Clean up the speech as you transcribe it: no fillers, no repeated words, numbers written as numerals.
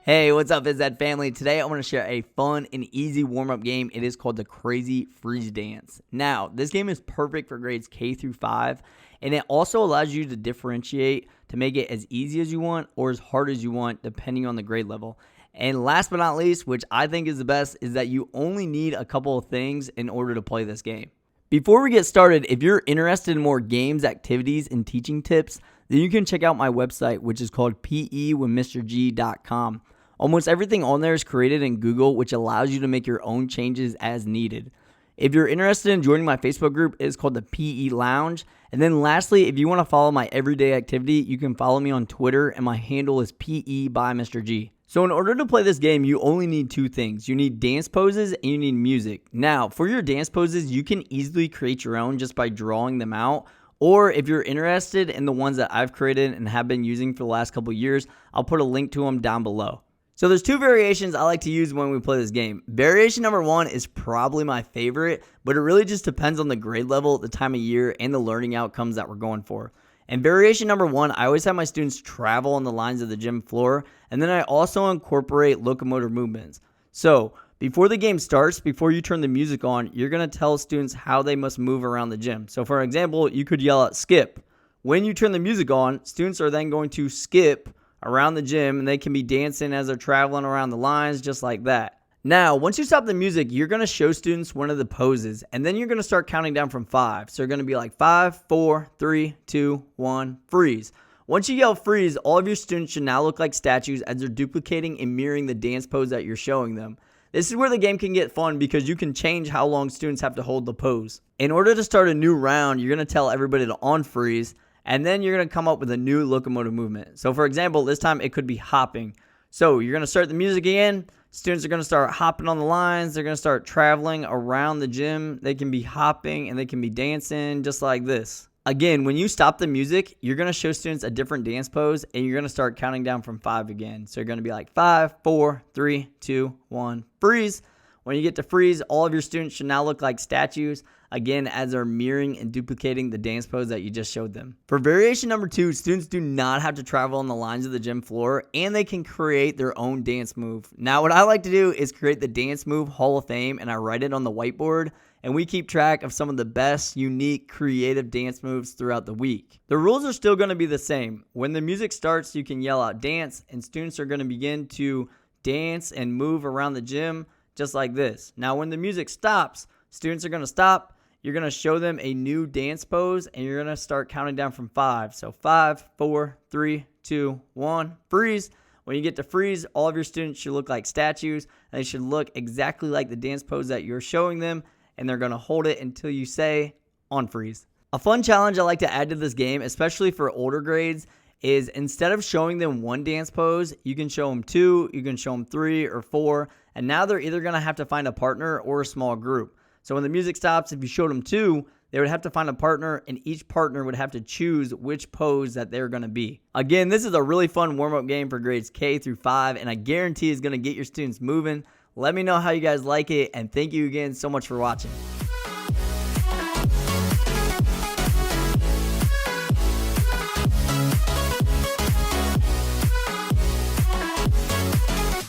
Hey, what's up, physed family? Today I want to share a fun and easy warm-up game. It is called the Crazy Freeze Dance. Now, this game is perfect for grades K through 5, and it also allows you to differentiate to make it as easy as you want or as hard as you want, depending on the grade level. And last but not least, which I think is the best, is that you only need a couple of things in order to play this game. Before we get started, if you're interested in more games, activities, and teaching tips, then you can check out my website, which is called pewithmrg.com. Almost everything on there is created in Google, which allows you to make your own changes as needed. If you're interested in joining my Facebook group, it's called the PE Lounge. And then lastly, if you want to follow my everyday activity, you can follow me on Twitter, and my handle is PE by Mr. G. So in order to play this game, you only need two things. You need dance poses and you need music. Now, for your dance poses, you can easily create your own just by drawing them out. Or if you're interested in the ones that I've created and have been using for the last couple years, I'll put a link to them down below. So there's two variations I like to use when we play this game. Variation number one is probably my favorite, but it really just depends on the grade level, the time of year, and the learning outcomes that we're going for. And variation number one, I always have my students travel on the lines of the gym floor, and then I also incorporate locomotor movements. So before the game starts, before you turn the music on, you're going to tell students how they must move around the gym. So for example, you could yell out skip. When you turn the music on, students are then going to skip around the gym, and they can be dancing as they're traveling around the lines just like that. Now, once you stop the music, you're going to show students one of the poses, and then you're going to start counting down from 5. So you're going to be like 5, 4, 3, 2, 1, freeze. Once you yell freeze, all of your students should now look like statues as they're duplicating and mirroring the dance pose that you're showing them. This is where the game can get fun because you can change how long students have to hold the pose. In order to start a new round, you're going to tell everybody to unfreeze, and then you're going to come up with a new locomotive movement. So for example, this time it could be hopping. So you're going to start the music again. Students are going to start hopping on the lines. They're going to start traveling around the gym. They can be hopping and they can be dancing just like this. Again, when you stop the music, you're going to show students a different dance pose, and you're going to start counting down from 5 again. So you're going to be like 5, 4, 3, 2, 1, freeze. When you get to freeze, all of your students should now look like statues, again, as they're mirroring and duplicating the dance pose that you just showed them. For variation number 2, students do not have to travel on the lines of the gym floor, and they can create their own dance move. Now, what I like to do is create the Dance Move Hall of Fame, and I write it on the whiteboard, and we keep track of some of the best, unique, creative dance moves throughout the week. The rules are still going to be the same. When the music starts, you can yell out dance, and students are going to begin to dance and move around the gym just like this. Now, when the music stops, students are going to stop. You're going to show them a new dance pose, and you're going to start counting down from 5. So 5, 4, 3, 2, 1, freeze. When you get to freeze, all of your students should look like statues, and they should look exactly like the dance pose that you're showing them, and they're going to hold it until you say unfreeze. A fun challenge I like to add to this game, especially for older grades, is instead of showing them one dance pose, you can show them 2, you can show them 3 or 4, and now they're either going to have to find a partner or a small group. So when the music stops, if you showed them 2, they would have to find a partner, and each partner would have to choose which pose that they're going to be. Again, this is a really fun warm-up game for grades K through 5, and I guarantee it's going to get your students moving. Let me know how you guys like it, and thank you again so much for watching.